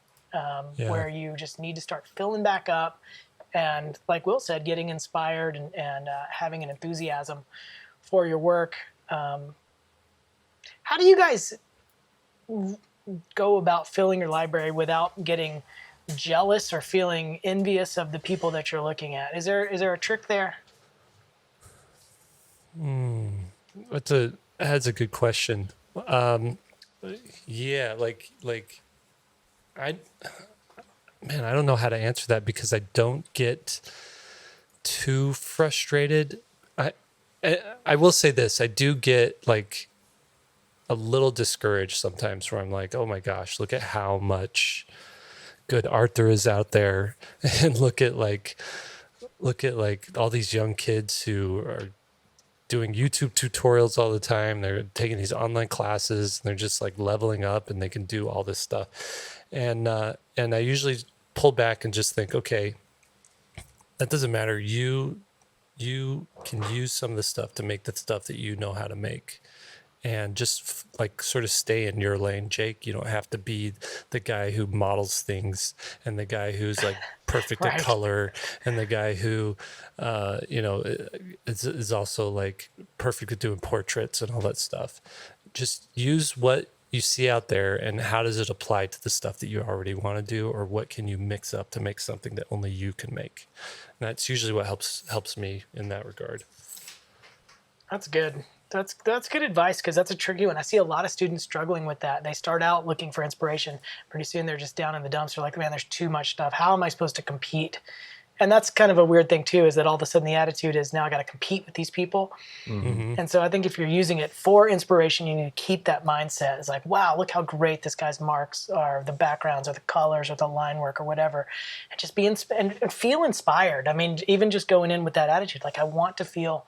where you just need to start filling back up. And like Will said, getting inspired and having an enthusiasm for your work. How do you guys go about filling your library without getting jealous or feeling envious of the people that you're looking at? Is there a trick there? That's a good question. Yeah, I don't know how to answer that, because I don't get too frustrated. I will say this: I do get a little discouraged sometimes, where I'm like, oh my gosh, look at how much good art there is out there, and look at all these young kids who are doing YouTube tutorials all the time. They're taking these online classes, and they're just like leveling up, and they can do all this stuff. And I usually pull back and just think, okay, that doesn't matter. You can use some of the stuff to make the stuff that you know how to make, and just like sort of stay in your lane, Jake. You don't have to be the guy who models things, and the guy who's like perfect at Right. color, and the guy who is also like perfect at doing portraits and all that stuff. Just use what you see out there, and how does it apply to the stuff that you already want to do, or what can you mix up to make something that only you can make. And that's usually what helps me in that regard. That's good. That's good advice, because that's a tricky one. I see a lot of students struggling with that. They start out looking for inspiration. Pretty soon they're just down in the dumps. They're like, man, there's too much stuff. How am I supposed to compete? And that's kind of a weird thing too, is that all of a sudden the attitude is, now I got to compete with these people. Mm-hmm. And so I think if you're using it for inspiration, you need to keep that mindset. It's like, wow, look how great this guy's marks are, the backgrounds or the colors or the line work or whatever. And just be and feel inspired. I mean, even just going in with that attitude, like, I want to feel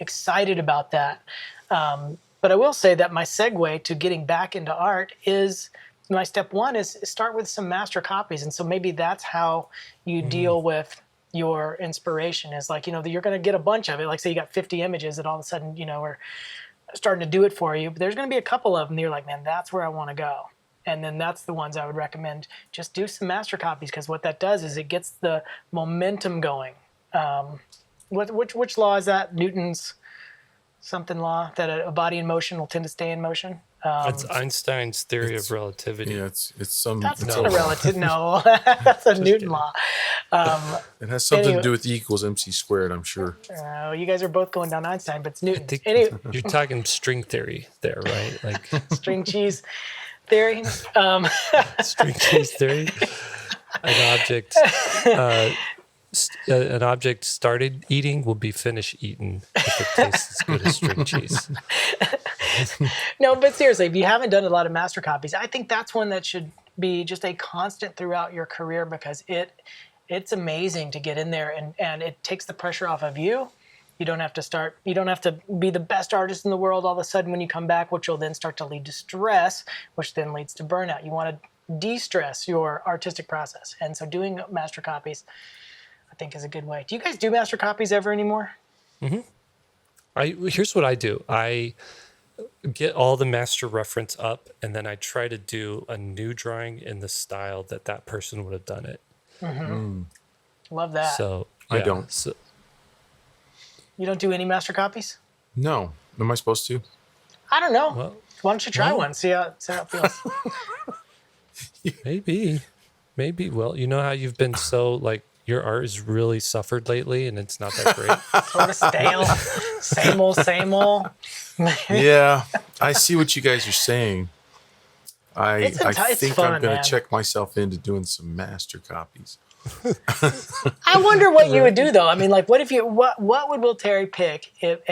excited about that. But I will say that my segue to getting back into art is, my step one is start with some master copies. And so maybe that's how you deal with your inspiration, is like, you're going to get a bunch of it. Like, say you got 50 images that all of a sudden, are starting to do it for you. But there's going to be a couple of them that you're like, man, that's where I want to go. And then that's the ones I would recommend. Just do some master copies, because what that does is it gets the momentum going. Which law is that? Newton's something law, that a body in motion will tend to stay in motion. That's Einstein's theory of relativity. Yeah, it's some. That's it's not a relative. No, that's a Newton law. It has something Anyway. to do with E equals MC squared, I'm sure. You guys are both going down Einstein, but it's I Newton. think Anyway, you're talking string theory there, right? Like string cheese theory. string cheese theory. An object started eating will be finished eating if it tastes as good as string cheese. No, but seriously, if you haven't done a lot of master copies, I think that's one that should be just a constant throughout your career, because it's amazing to get in there, and it takes the pressure off of you. You don't have to be the best artist in the world all of a sudden when you come back, which will then start to lead to stress, which then leads to burnout. You want to de-stress your artistic process. And so doing master copies, I think, is a good way. Do you guys do master copies ever anymore? Here's what I do. I get all the master reference up, and then I try to do a new drawing in the style that person would have done it. Love that. So I don't. So, You don't do any master copies? No. Am I supposed to? I don't know. well, Why don't you try one? See how it feels. maybe. Well, you know how you've been so like, your art has really suffered lately, and it's not that great. Sort of stale. Same old. Yeah, I see what you guys are saying. I It's think fun, I'm going man. to check myself into doing some master copies. I wonder what you would do, though. I mean, like, what would Will Terry pick? It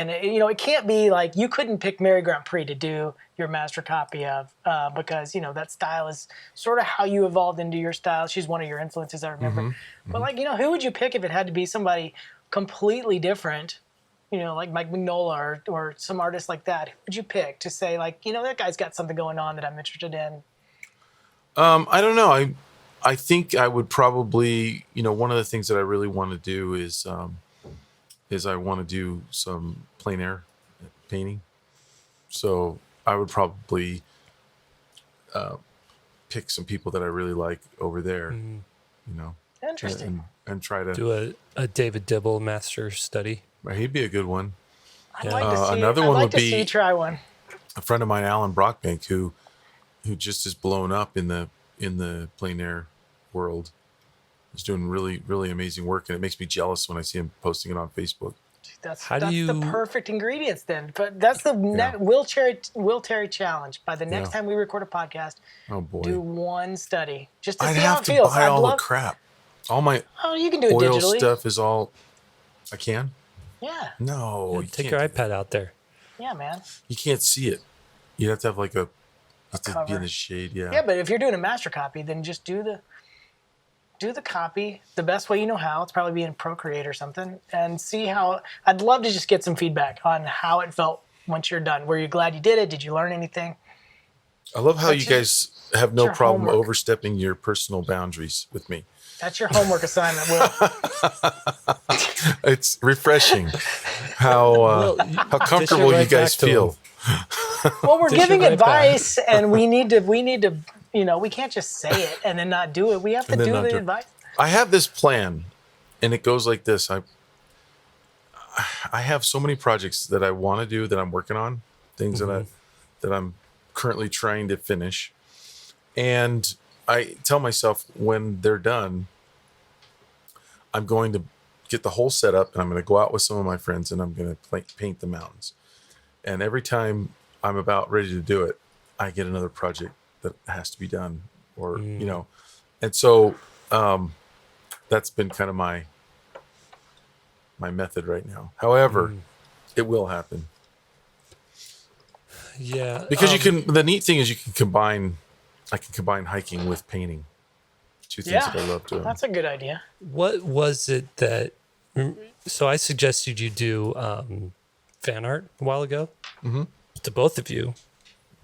can't be like, you couldn't pick Mary Grand Prix to do your master copy of, because that style is sort of how you evolved into your style. She's one of your influences, I remember. But like, who would you pick if it had to be somebody completely different? Like Mike Mignola or some artist like that. Who would you pick to say, like, that guy's got something going on that I'm interested in? I don't know. I think I would probably, one of the things that I really want to do is I want to do some plein air painting. So I would probably pick some people that I really like over there, Interesting. and try to. Do a David Dibble master study. He'd be a good one. I'd like to see. Another I'd one like would to be- see you try one. A friend of mine, Alan Brockbank, who just is blown up in the plein air world. He's doing really, really amazing work, and it makes me jealous when I see him posting it on Facebook. That's How do the you- perfect ingredients then. But that's the Will Terry challenge. By the next Yeah. time we record a podcast, Oh boy, do one study just to I'd see how have it to feels. buy I'd all love. the crap. All my Oh, you can do it oil digitally. stuff is all. I can. Yeah, No, you Take can't. your iPad out there. yeah, man. You can't see it. You have to have like a. Have to be cover. in the shade. Yeah. Yeah, but if you're doing a master copy, then just do do the copy the best way you know how. It's probably be in Procreate or something, and see how. I'd love to just get some feedback on how it felt once you're done. Were you glad you did it? Did you learn anything? I love how you guys have no your problem homework. overstepping your personal boundaries with me. That's your homework assignment, Will. It's refreshing how comfortable you guys feel. Well, we're Dish giving it right advice, and we need to. We can't just say it and then not do it. We have to do the advice. I have this plan, and it goes like this. I have so many projects that I want to do that I'm working on, things that I'm currently trying to finish. And I tell myself when they're done, I'm going to get the whole setup and I'm going to go out with some of my friends and I'm going to paint the mountains. And every time I'm about ready to do it, I get another project that has to be done or, and so that's been kind of my method right now. However, it will happen. Yeah. Because the neat thing is I can combine hiking with painting. Two things that I love doing. That's a good idea. What was it that, so I suggested you do fan art a while ago to both of you.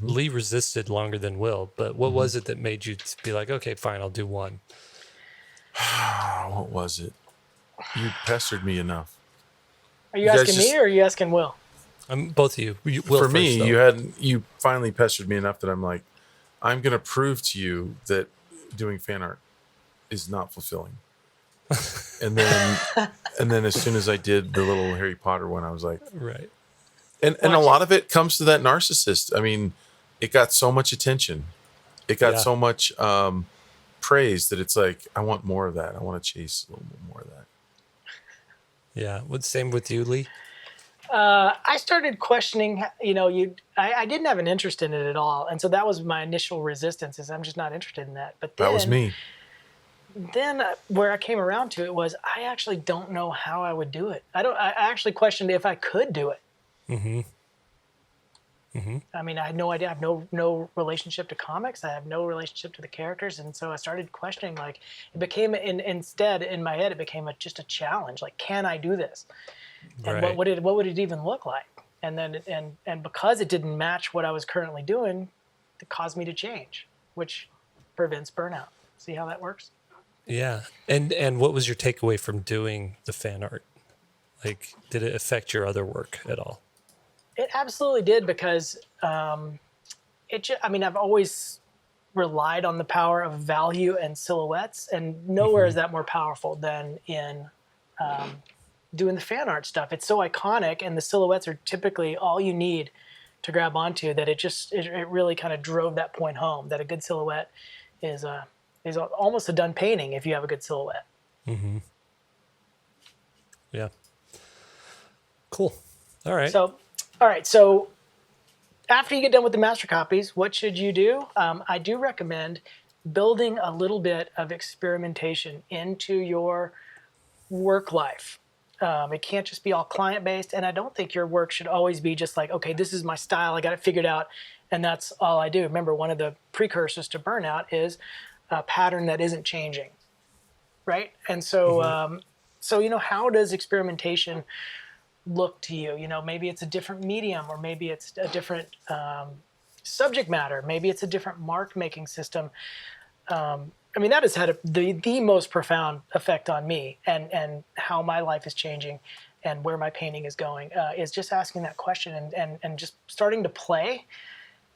Lee resisted longer than Will, but what was it that made you be like, okay, fine, I'll do one? What was it? You pestered me enough. Are you asking me or are you asking Will? Both of you. Will for me, first, you finally pestered me enough that I'm like, I'm going to prove to you that doing fan art is not fulfilling. and then as soon as I did the little Harry Potter one, I was like, right. And a lot of it comes to that narcissist. I mean, it got so much attention. It got so much praise that it's like, I want more of that. I want to chase a little bit more of that. Yeah. Same with you, Lee? I started questioning, I didn't have an interest in it at all. And so that was my initial resistance is I'm just not interested in that. But then, that was me. Then where I came around to it was I actually don't know how I would do it. I actually questioned if I could do it. I mean, I had no idea. I have no relationship to comics. I have no relationship to the characters. And so I started questioning, like, it became, instead in my head, it became just a challenge. Like, can I do this? And what would it even look like? And then, and because it didn't match what I was currently doing, it caused me to change, which prevents burnout. See how that works? Yeah. And what was your takeaway from doing the fan art? Like, did it affect your other work at all? It absolutely did because I've always relied on the power of value and silhouettes, and nowhere is that more powerful than in doing the fan art stuff. It's so iconic, and the silhouettes are typically all you need to grab onto, that it really kind of drove that point home, that a good silhouette is almost a done painting if you have a good silhouette. Yeah. Cool. All right. So after you get done with the master copies, what should you do? I do recommend building a little bit of experimentation into your work life. It can't just be all client-based, and I don't think your work should always be just like, okay, this is my style, I got it figured out, and that's all I do. Remember, one of the precursors to burnout is a pattern that isn't changing, right? And so, how does experimentation look to you? Maybe it's a different medium, or maybe it's a different subject matter. Maybe it's a different mark making system. That has had the most profound effect on me and how my life is changing and where my painting is going, is just asking that question and just starting to play.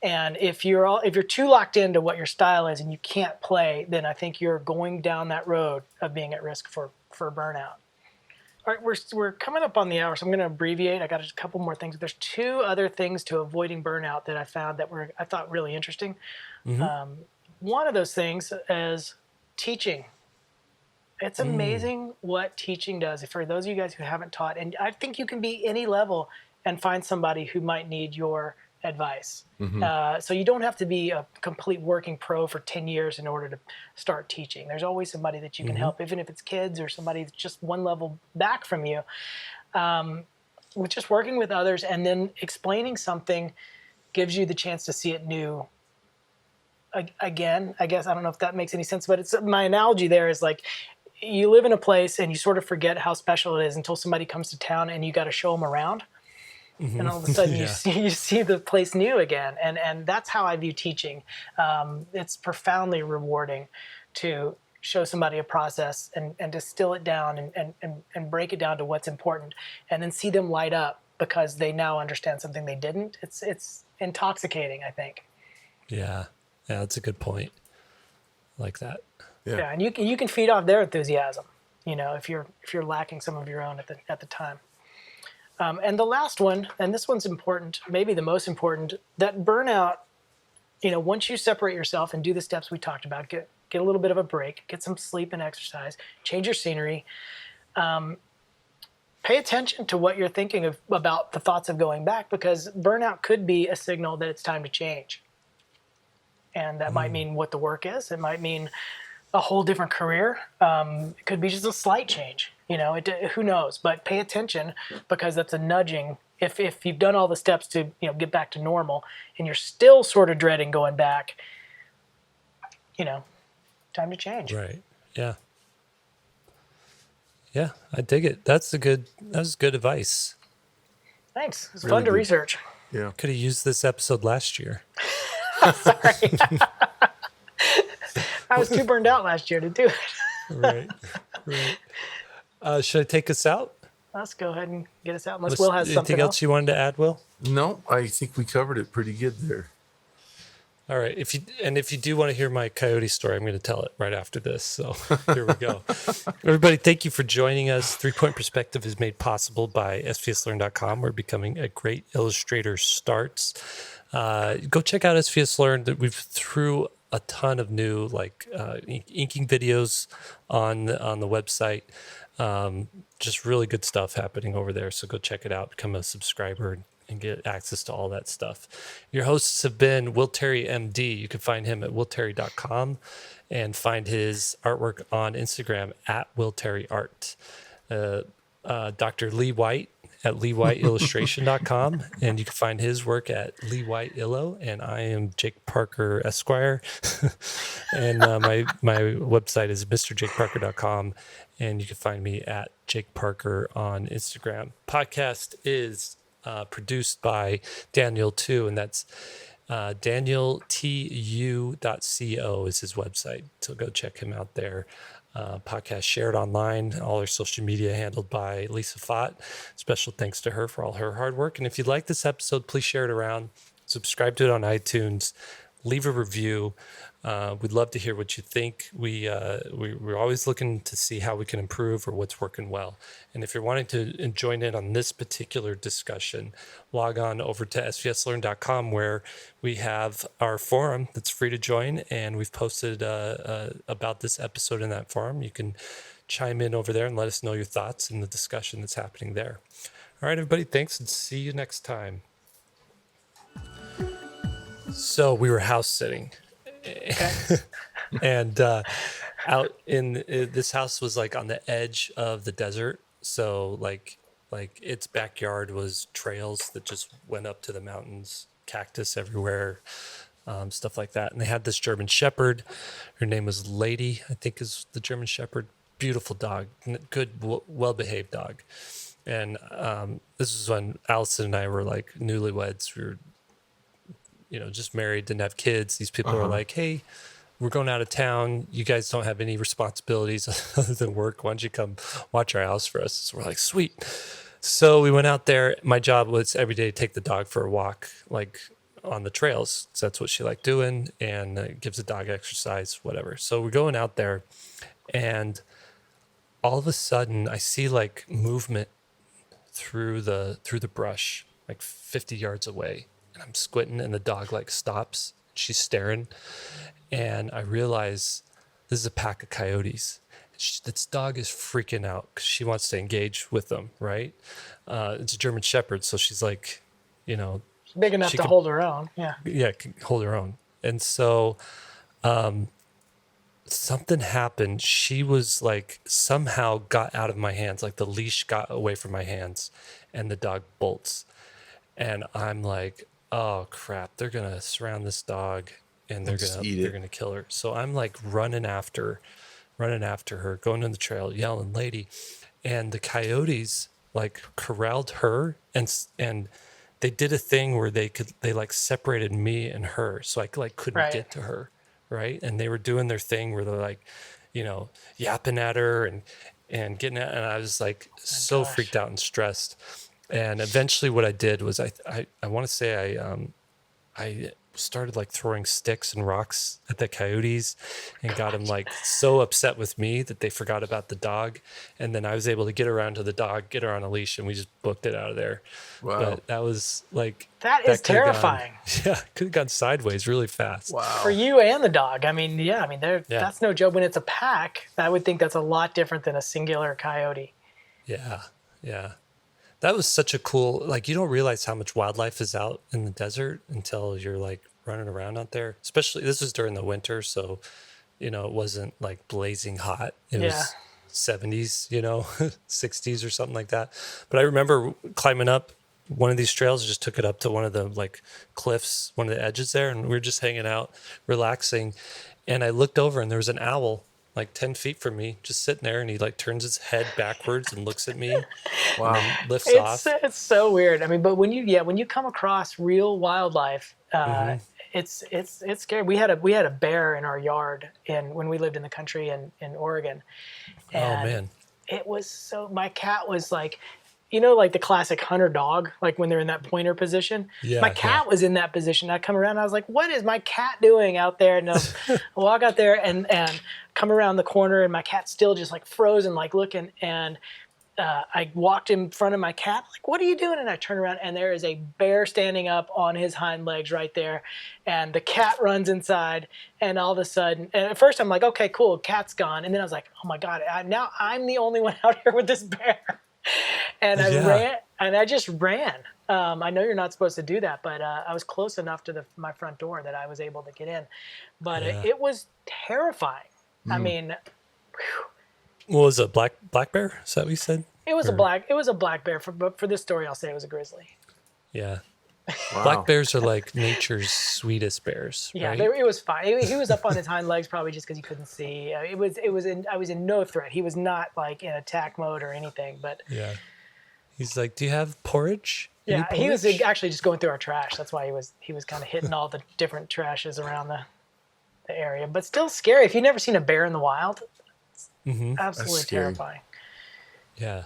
And if you're too locked into what your style is and you can't play, then I think you're going down that road of being at risk for burnout. All right, we're coming up on the hour, so I'm going to abbreviate. I got a couple more things. There's two other things to avoiding burnout that I found that I thought really interesting. One of those things is teaching. It's amazing what teaching does. For those of you guys who haven't taught, and I think you can be any level and find somebody who might need your advice. So you don't have to be a complete working pro for 10 years in order to start teaching. There's always somebody that you can help, even if it's kids or somebody that's just one level back from you. With just working with others and then explaining something gives you the chance to see it new again, I guess, I don't know if that makes any sense, but it's my analogy there is like you live in a place and you sort of forget how special it is until somebody comes to town and you got to show them around. And all of a sudden Yeah. you see the place new again. And that's how I view teaching. It's profoundly rewarding to show somebody a process and distill it down and break it down to what's important and then see them light up because they now understand something they didn't. It's intoxicating, I think. Yeah. Yeah, that's a good point. I like that. Yeah, and you can feed off their enthusiasm, if you're lacking some of your own at the time. And the last one, and this one's important, maybe the most important, that burnout, once you separate yourself and do the steps we talked about, get a little bit of a break, get some sleep and exercise, change your scenery, pay attention to what you're thinking about the thoughts of going back, because burnout could be a signal that it's time to change. And that might mean what the work is. It might mean a whole different career. It could be just a slight change. Who knows? But pay attention, because that's a nudging. If you've done all the steps to get back to normal, and you're still sort of dreading going back, time to change. Right. Yeah. Yeah, I dig it. That was good advice. Thanks. It's Really fun to good. research. Yeah. Could have used this episode last year. Sorry. I was too burned out last year to do it. Right. Right. Should I take us out? Let's go ahead and get us out. Unless Will has Anything something else you wanted to add, Will? No, I think we covered it pretty good there. All right. If you do want to hear my Coyote story, I'm going to tell it right after this. So here we go. Everybody, thank you for joining us. 3-Point Perspective is made possible by SVSLearn.com, where becoming a great illustrator starts. Go check out SVSLearn. We've threw a ton of new inking videos on the website. Just really good stuff happening over there. So go check it out. Become a subscriber and get access to all that stuff. Your hosts have been Will Terry, MD. You can find him at willterry.com and find his artwork on Instagram at willterryart. Dr. Lee White at leewhiteillustration.com, and you can find his work at Lee White Illo. And I am Jake Parker Esquire, and my website is mrjakeparker.com, and you can find me at Jake Parker on Instagram. Podcast is produced by Daniel too, and that's danieltu.co is his website. So go check him out there. Podcast shared online, all our social media handled by Lisa Fott. Special thanks to her for all her hard work. And if you like this episode, please share it around. Subscribe to it on iTunes. Leave a review. We'd love to hear what you think. We're always looking to see how we can improve or what's working well. And if you're wanting to join in on this particular discussion, log on over to svslearn.com, where we have our forum that's free to join, and we've posted about this episode in that forum. You can chime in over there and let us know your thoughts and the discussion that's happening there. All right, everybody, thanks, and see you next time. So we were house sitting. And out in this house was like on the edge of the desert, so like its backyard was trails that just went up to the mountains, cactus everywhere, stuff like that. And they had this German Shepherd. Her name was Lady, I think, is the German Shepherd. Beautiful dog, good, well-behaved dog. And this was when Allison and I were like newlyweds. We were just married, didn't have kids. These people were like, hey, we're going out of town. You guys don't have any responsibilities other than work. Why don't you come watch our house for us? So we're like, sweet. So we went out there. My job was every day to take the dog for a walk, like on the trails. So that's what she liked doing, and gives the dog exercise, whatever. So we're going out there, and all of a sudden I see like movement through the brush, like 50 yards away. And I'm squinting, and the dog like stops. She's staring, and I realize this is a pack of coyotes. This dog is freaking out because she wants to engage with them, right? It's a German Shepherd, so she's like, Big enough to hold her own. Yeah. Yeah, can hold her own. And so something happened. She was like somehow got out of my hands, like the leash got away from my hands, and the dog bolts. And I'm like, oh crap, they're gonna surround this dog and Just eat it. they're gonna kill her. So I'm like running after her, going on the trail, yelling, "Lady!" And the coyotes like corralled her, and they did a thing where they like separated me and her, so I like couldn't Right. get to her, right? And they were doing their thing where they're like, yapping at her and getting at, and I was like so gosh. freaked out and stressed. And eventually, what I did was I want to say I started like throwing sticks and rocks at the coyotes and got them like so upset with me that they forgot about the dog. And then I was able to get around to the dog, get her on a leash, and we just booked it out of there. Wow. But that was like, That is could've terrifying. Could have gone sideways really fast. Wow. For you and the dog. I mean, that's no joke. When it's a pack, I would think that's a lot different than a singular coyote. Yeah. Yeah. That was such a cool, like, you don't realize how much wildlife is out in the desert until you're like running around out there. Especially, this was during the winter. So, it wasn't like blazing hot. It was 70s, 60s or something like that. But I remember climbing up one of these trails, just took it up to one of the like cliffs, one of the edges there. And we were just hanging out, relaxing. And I looked over and there was an owl like 10 feet from me, just sitting there, and he like turns his head backwards and looks at me. Wow. And then lifts off. It's so weird. I mean, but when you come across real wildlife, it's scary. We had a bear in our yard when we lived in the country in Oregon. And Oh man. it was my cat was like, like the classic hunter dog, like when they're in that pointer position. Yeah, My cat was in that position. I come around, and I was like, what is my cat doing out there? And I walk out there and come around the corner, and my cat's still just like frozen, like looking. And I walked in front of my cat, like, what are you doing? And I turn around, and there is a bear standing up on his hind legs right there. And the cat runs inside, and all of a sudden, and at first I'm like, okay, cool, cat's gone. And then I was like, oh my God, now I'm the only one out here with this bear. And I just ran. I know you're not supposed to do that, but I was close enough to my front door that I was able to get in. But it was terrifying. I mean, What was a black bear? Is that what you said? it was a black bear. But for this story, I'll say it was a grizzly. Yeah. Wow. Black bears are like nature's sweetest bears. Yeah, right? it was fine. He was up on his hind legs probably just because he couldn't see. I was in no threat. He was not like in attack mode or anything. But Yeah. He's like, "Do you have porridge?" Any yeah, he was porridge?" actually just going through our trash. That's why he was kind of hitting all the different trashes around the area. But still scary. If you've never seen a bear in the wild, it's absolutely That's scary. terrifying. Yeah.